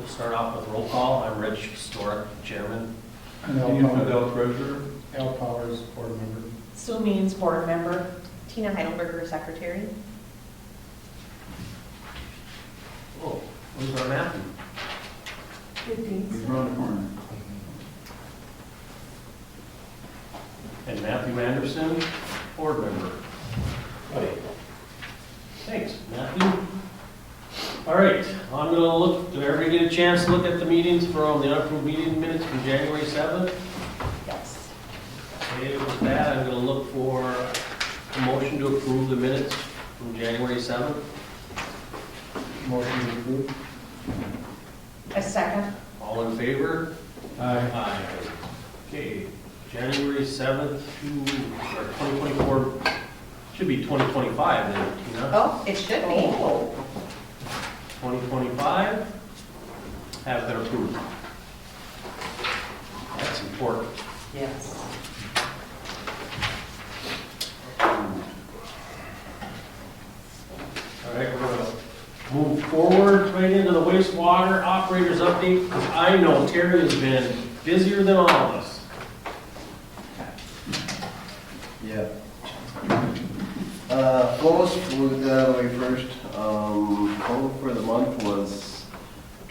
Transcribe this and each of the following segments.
start off with roll call. I'm Rich Stork, Chairman. And Al Treasurer. Al Powers, Board Member. Sue Means, Board Member. Tina Heidelberger, Secretary. Oh, where's our Matthew? He's around the corner. And Matthew Anderson, Board Member. Howdy. Thanks, Matthew. All right, I'm gonna look, did everybody get a chance to look at the meetings from the unapproved meeting minutes from January 7th? Yes. Okay, with that, I'm gonna look for a motion to approve the minutes from January 7th. Motion to approve. A second. All in favor? Aye. Okay, January 7th to, or 2024, should be 2025 then, Tina. Oh, it should be. Oh. 2025 have been approved. That's important. Yes. All right, we're gonna move forward right into the wastewater operators update, because I know Terry has been busier than all of us. Yeah. Flows, we'll get that out of the way first. Total for the month was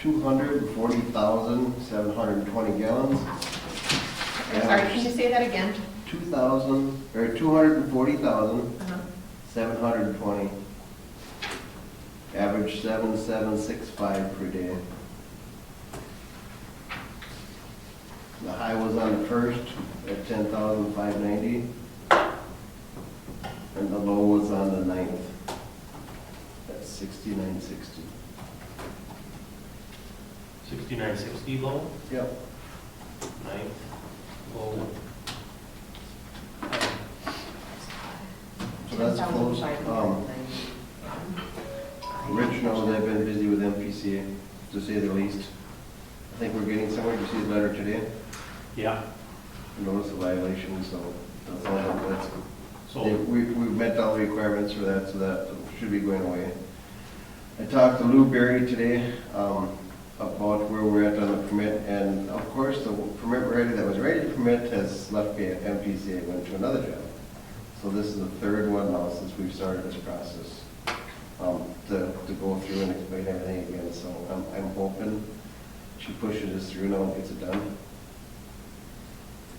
240,720 gallons. I'm sorry, can you say that again? 240,720. Average 7,765 per day. The high was on the first at 10,590. And the low was on the 9th at 6960. 6960 low, Yep. 9th low. So that's close. Rich knows I've been busy with MPCA, to say the least. I think we're getting somewhere. Did you see the letter today? Yeah, Notice the violation, so that's all that's. so, We've met all the requirements for that, so that should be going away. I talked to Lou Berry today about where we're at on the permit, and of course, the permit writer that was ready to permit has left MPCA and went to another job. So this is the third one now since we've started this process to go through and explain everything again. So I'm hoping she pushes us through now and gets it done.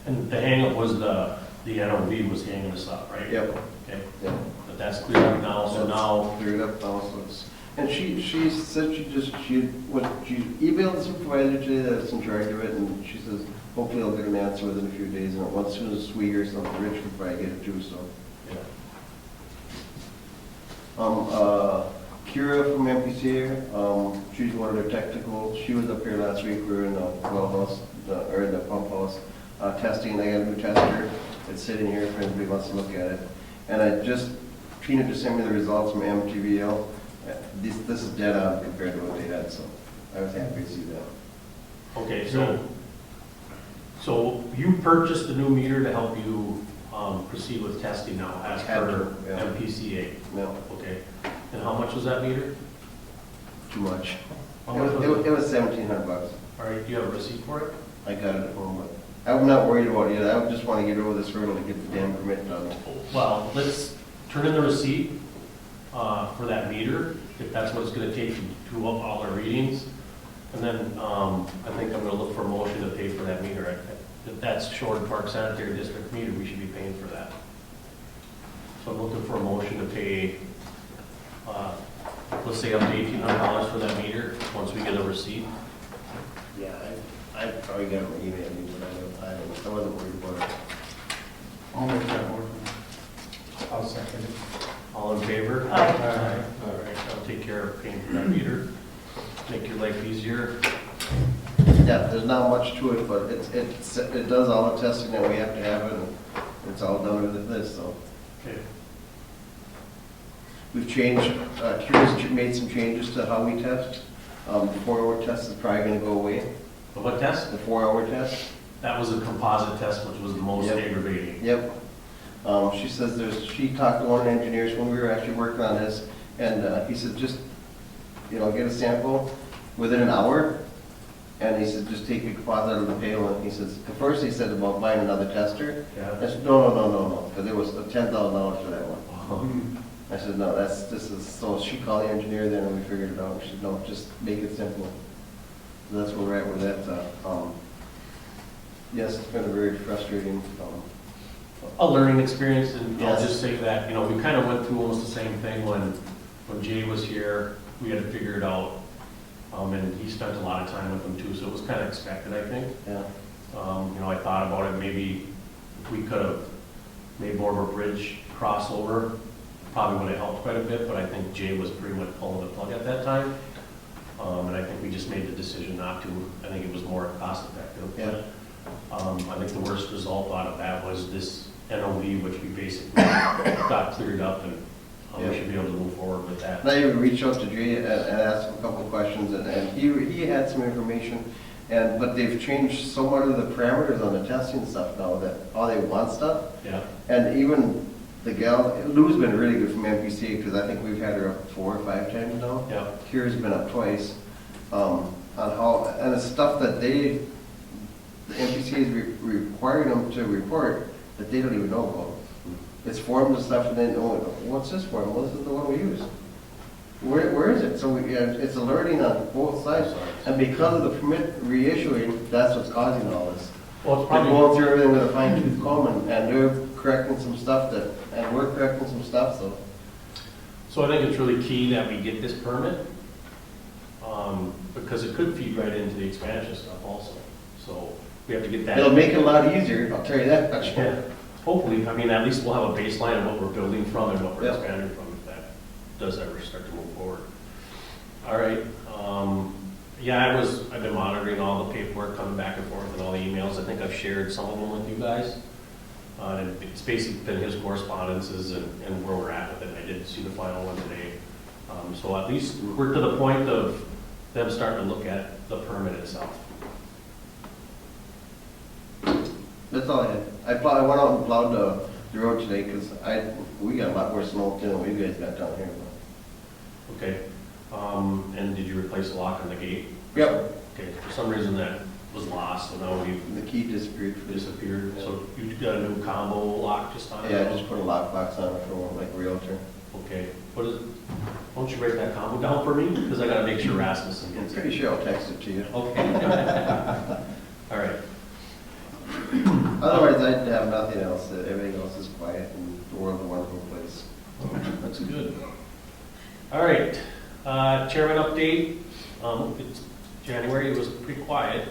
and the hangup was the NOV was hanging us up, right? Yep. Okay, Yep. but that's cleared up now, so That's now, cleared up now, so it's, and she said she emailed the supervisor today that's in charge of it, and she says hopefully I'll get an answer within a few days, and as soon as we hear something, Rich will probably get it too, so. yeah. Kira from MPCA, she's one of their technical, she was up here last week, we were in the well house, or in the pump house, testing, I got a new tester, it's sitting here if anybody wants to look at it. And Tina just sent me the results from MTVL. This is dead on compared to what they had, so I was happy to see that. Okay, so you purchased a new meter to help you proceed with testing now as Had per to, yeah. MPCA? No, Okay, and how much was that meter? too much. How much was It was $1,700. All right, do you have a receipt for it? I got it at home, but I'm not worried about it. I just want to get over this hurdle to get the damn permit done. Well, let's turn in the receipt for that meter, if that's what it's gonna take to do up all our readings. And then I think I'm gonna look for a motion to pay for that meter. If that's Shorewood Park Sanitary District meter, we should be paying for that. So I'm looking for a motion to pay, let's say up to $1,800 for that meter, once we get a receipt. Yeah, I probably got an email, but I wasn't worried about it. I'll make that motion. I'll second it. All in favor? Aye. All right, I'll take care of paying for that meter, make your life easier. Yeah, there's not much to it, but it does all the testing that we have to have, and it's all done with this, so. Okay. We've changed, Kira's made some changes to how we test. The 4-hour test is probably gonna go away, The what test? the 4-hour test. That was a composite test, which was the most Yep. aggravating. Yep. She says she talked to one of the engineers when we were actually working on this, and he said just, get a sample within an hour, And he said, just take the deposit out of the pail, and he says, at first he said about buying another tester. Yeah. I said, no, because it was $10,000 for that one. I said, no, this is, so she called the engineer then, and we figured it out. She said, no, just make it simple. So that's where we're at with that. Yes, it's been a very frustrating, A learning experience, and I'll Yes. just say that, we kind of went through almost the same thing when Jay was here. We had to figure it out, and he spent a lot of time with them too, so it was kind of expected, I think. yeah. I thought about it, maybe if we could have made more of a bridge crossover, probably would have helped quite a bit, but I think Jay was pretty much pulling the plug at that time. And I think we just made the decision not to. I think it was more cost effective. Yeah. I think the worst result out of that was this NOV, which we basically got cleared up, and Yeah. we should be able to move forward with that. And I even reached out to Jay and asked him a couple of questions, and he had some information, but they've changed so much of the parameters on the testing stuff now that all they want stuff. Yeah, And even the gal, Lou's been really good from MPC, because I think we've had her up 4 or 5 times now. yeah, Kira's been up twice, on how, and the stuff that the MPC is requiring them to report that they don't even know about. It's forms and stuff, and then, oh, what's this form? Well, this is the one we use. Where is it? So it's a learning on both sides. And because of the permit reissuing, that's what's causing all this. well, it's They're probably, going through everything with a fine tooth comb, and they're correcting some stuff and we're correcting some stuff, so. so I think it's really key that we get this permit, because it could feed right into the expansion stuff also. So we have to get that. It'll make it a lot easier, I'll tell you that much. Yeah, hopefully, at least we'll have a baseline of what we're building from and what we're Yep. expanding from, if that does ever start to move forward. All right, yeah, I've been monitoring all the paperwork coming back and forth and all the emails. I think I've shared some of them with you guys. And it's basically been his correspondences and where we're at with it. I did see the final one today. So at least we're to the point of them starting to look at the permit itself. That's all I had. I went out and plowed the road today, because we got a lot more snow than what you guys got down here. Okay, and did you replace the lock on the gate? Yep. Okay, for some reason that was lost, so now we've The key disappeared for this. disappeared. So you got a new combo lock just on it? Yeah, I just put a lockbox on it for like a realtor. Okay, what is it? Why don't you write that combo down for me? Because I gotta make sure Rasmussen I'm gets it. pretty sure I'll text it to you. Okay. All right. Otherwise, I have nothing else. Everything else is quiet, and the world's a wonderful place. That's good. All right, chairman update. It's January, it was pretty quiet.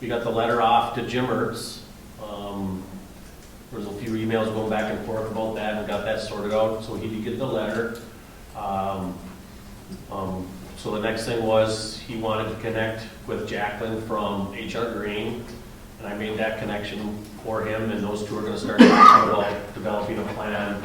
We got the letter off to Jim Ertz. There was a few emails going back and forth about that, and we got that sorted out, so he did get the letter. So the next thing was, he wanted to connect with Jacqueline from HR Green, and I made that connection for him, and those two are gonna start talking about developing a plan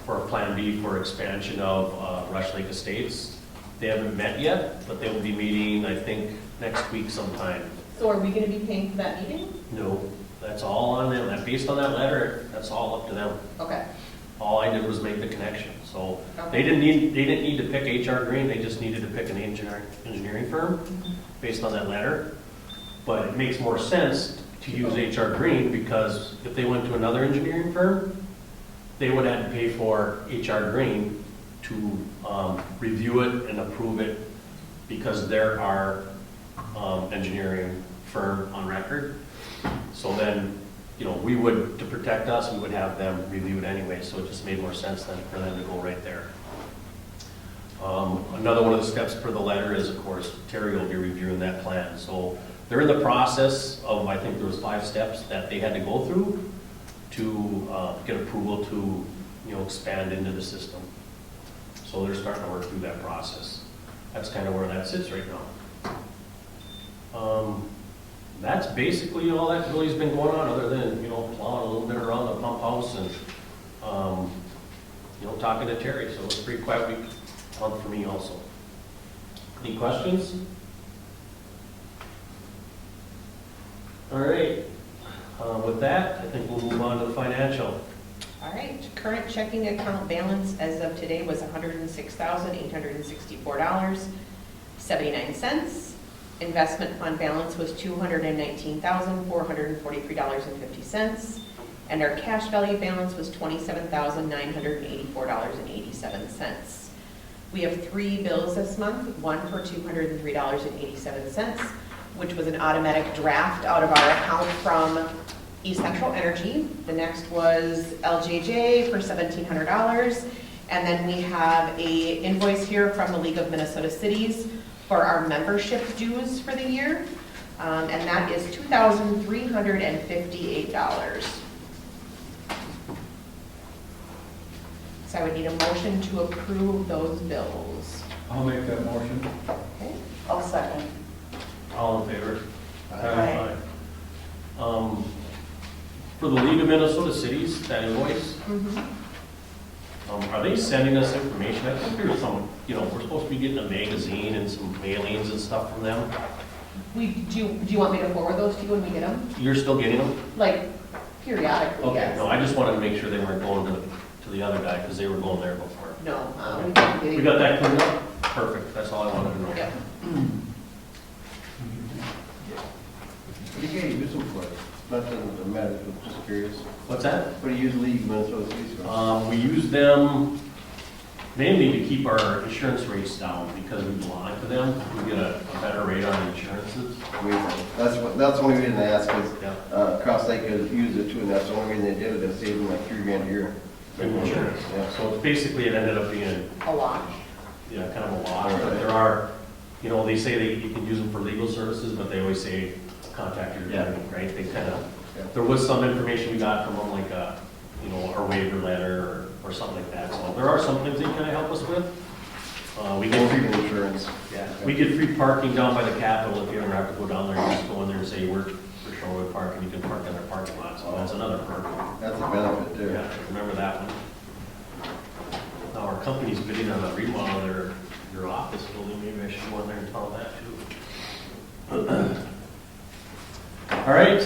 for a Plan B for expansion of Rush Lake Estates. They haven't met yet, but they will be meeting, I think, next week sometime. So are we gonna be paying for that meeting? No, that's all on them. Based on that letter, that's all up to them. Okay. All I did was make the connection. So they Okay. didn't need to pick HR Green, they just needed to pick an engineering firm based on that letter. But it makes more sense to use HR Green, because if they went to another engineering firm, they would have to pay for HR Green to review it and approve it, because they're our engineering firm on record. So then, we would, to protect us, we would have them review it anyway, so it just made more sense then for them to go right there. Another one of the steps per the letter is, of course, Terry will be reviewing that plan. So they're in the process of, I think there was 5 steps that they had to go through to get approval to, expand into the system. So they're starting to work through that process. That's kind of where that sits right now. That's basically all that really has been going on, other than, plowing a little bit around the pump house and, talking to Terry. So it's a pretty quiet week, month for me also. Any questions? All right. With that, I think we'll move on to the financial. All right, current checking account balance as of today was $106,864. $2,279.79. Investment fund balance was $219,443.50. And our cash value balance was $27,984.87. We have 3 bills this month, one for $203.87, which was an automatic draft out of our account from East Central Energy. The next was LJJ for $1,700. And then we have a invoice here from the League of Minnesota Cities for our membership dues for the year. And that is $2,358. So I would need a motion to approve those bills. I'll make that motion. Okay. I'll second. All in favor? Aye. For the League of Minnesota Cities, that invoice, are they sending us information? I think there's some, we're supposed to be getting a magazine and some mailings and stuff from them. Do you want me to forward those to you when we get them? You're still getting them? Like periodically, Okay, yes. no, I just wanted to make sure they weren't going to the other guy, because they were going there before. No. We got that cleaned up? Perfect, that's all I wanted to know. Yep. What do you guys use them for? Nothing that matters, but just curious. What's that? What do you use League of Minnesota Cities for? We use them mainly to keep our insurance rates down, because we belong to them. We get a better rate on insurances. That's the only reason I ask, is Yeah. Cross Lake has used it too, and that's the only reason they did it, they saved them like $3,000 a year. Insurance. Yeah. So it's basically, it ended up being, A lot. kind of a lot. But there are, they say you can use them for legal services, but they always say contact your attorney, right? They kind of, there was some information we got from them, like a waiver letter or something like that. So there are some things they kind of help us with. We get free insurance. Yeah, we get free parking down by the Capitol. If you ever have to go down there, you just go in there and say you work for Shorewood Park, and you can park in their parking lot. So that's another perk. That's a benefit too. Yeah, remember that one. Now, our company's bidding on a remodel of your office building. Maybe I should go in there and tell them that too. All right,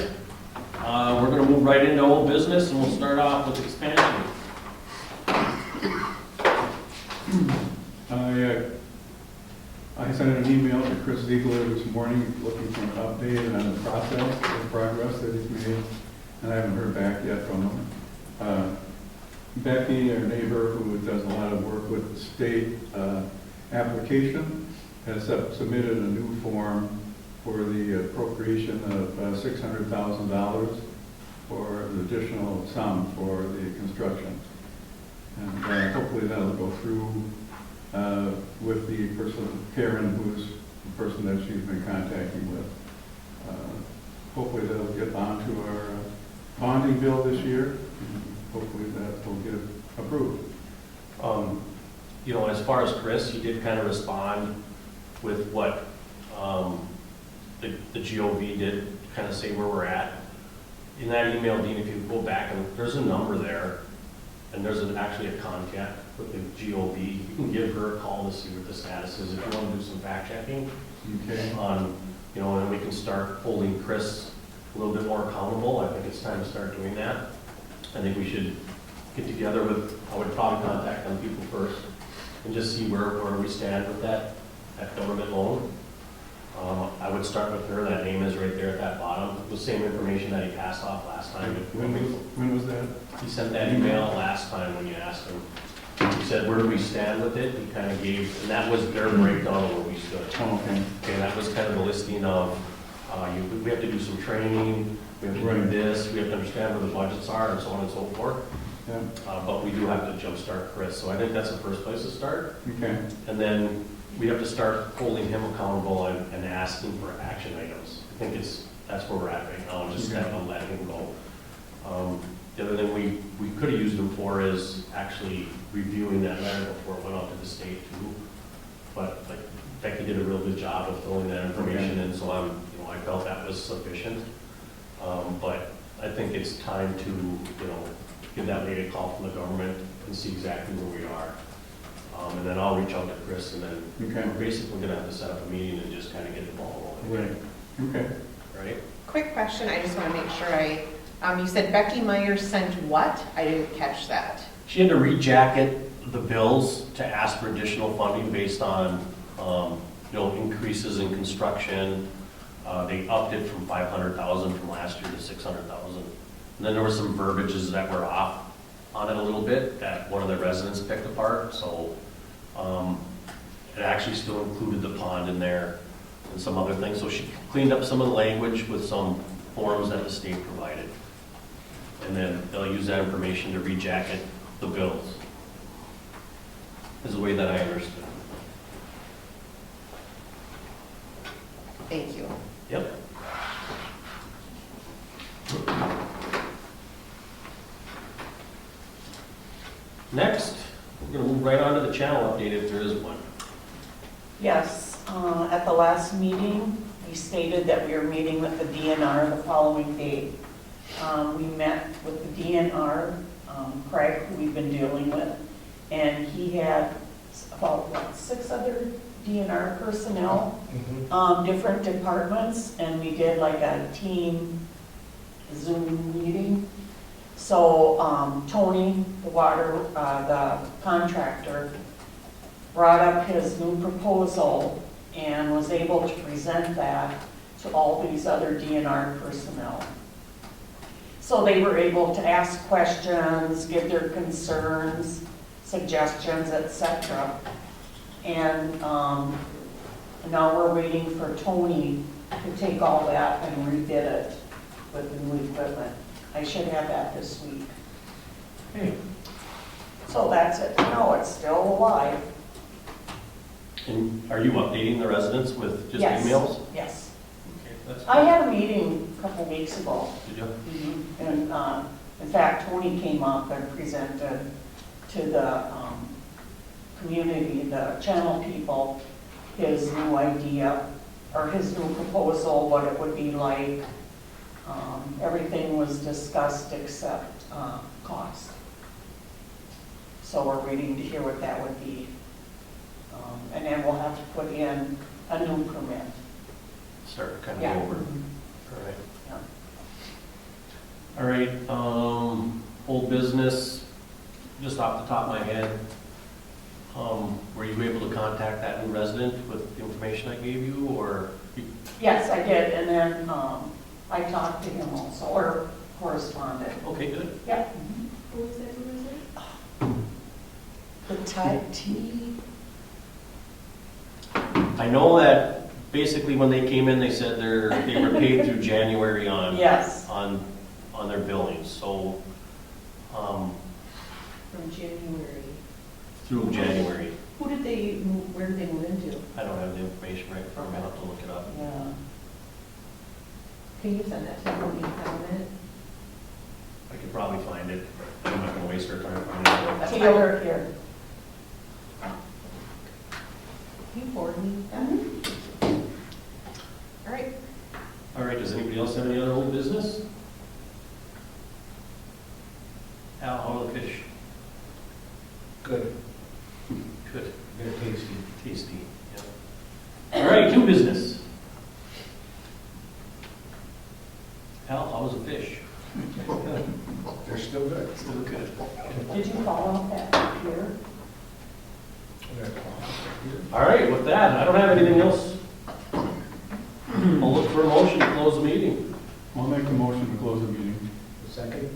we're gonna move right into old business, and we'll start off with expansion. I sent an email to Chris Ziegler this morning looking for an update on the process, the progress that he's made, and I haven't heard back yet from him. Becky, our neighbor who does a lot of work with the state application, has submitted a new form for the appropriation of $600,000 for an additional sum for the construction. And hopefully that'll go through with the person, Karen, who's the person that she's been contacting with. Hopefully that'll get onto our bonding bill this year. Hopefully that will get approved. As far as Chris, he did kind of respond with what the GOV did, kind of say where we're at. In that email, Dean, if you go back, and there's a number there, and there's actually a contact with the GOV. You can give her a call to see what the status is if you want to do some fact checking. Okay. On, and we can start holding Chris a little bit more accountable. I think it's time to start doing that. I think we should get together with, I would probably contact them people first and just see where we stand with that government loan. I would start with her. That name is right there at that bottom. The same information that he passed off last time. When was that? He sent that email last time when you asked him. He said, where do we stand with it? He kind of gave, and that was their breakdown of where we stood. Oh, okay. Okay, that was kind of a listing of, we have to do some training, we have to do this, we have to understand where the budgets are, and so on and so forth. Yeah. But we do have to jumpstart Chris, so I think that's the first place to start. Okay. And then we have to start holding him accountable and asking for action items. I think that's where we're at right now, just kind of letting him go. The other thing we could have used him for is actually reviewing that letter before it went out to the state too. But like Becky did a real good job of filling that information in, so I felt that was sufficient. But I think it's time to, give that lady a call from the government and see exactly where we are. And then I'll reach out to Chris, and then we're basically gonna have to set up a meeting and just kind of get the ball rolling. Right. Okay. Right? Quick question, I just want to make sure you said Becky Meyer sent what? I didn't catch that. She had to rejacket the bills to ask for additional funding based on increases in construction. They upped it from 500,000 from last year to 600,000. And then there were some verbiages that were off on it a little bit that one of the residents picked apart, so it actually still included the pond in there and some other things. So she cleaned up some of the language with some forms that the state provided. And then they'll use that information to rejacket the bills, is the way that I understood it. Thank you. Yep. Next, we're gonna move right on to the channel update if there is one. Yes, at the last meeting, we stated that we were meeting with the DNR the following day. We met with the DNR, Craig, who we've been dealing with, and he had about, 6 other DNR personnel, different departments, and we did like a team Zoom meeting. So Tony, the contractor, brought up his new proposal and was able to present that to all these other DNR personnel. So they were able to ask questions, give their concerns, suggestions, etc. And now we're waiting for Tony to take all that and rebid it with the new equipment. I should have that this week. Okay. So that's it. No, it's still alive. And are you updating the residents with just Yes. emails? Yes. Okay, that's I good. had a meeting a couple weeks ago. Did you? And in fact, Tony came up and presented to the community, the channel people, his new idea, or his new proposal, what it would be like. Everything was discussed except cost. So we're waiting to hear what that would be. And then we'll have to put in a new permit. Start kind of Yeah. over. Mhm. All right. All right, old business, just off the top of my head, were you able to contact that new resident with the information I gave you, or? Yes, I did, and then I talked to him also, or corresponded. Okay, good. Yep. Who was that, The type T. I know that basically when they came in, they said they were paid through January on. Yes. On their billings, so, From January. through January. Who did they move, where did they move into? I don't have the information right in front of me, I'll have to look it up. Yeah. Can you send that to me when you have a minute? I could probably find it, but I'm not gonna waste our time finding it. That's Taylor here. Can you forward me that? All right. All right, does anybody else have any other old business? Al, how are the fish? Good. Good. Very tasty. Tasty, yeah. All right, new business. Al, how was the fish? They're still good. Still good. Did you follow that here? All right, with that, I don't have anything else. I'll look for a motion to close the meeting. I'll make the motion to close the meeting. Second?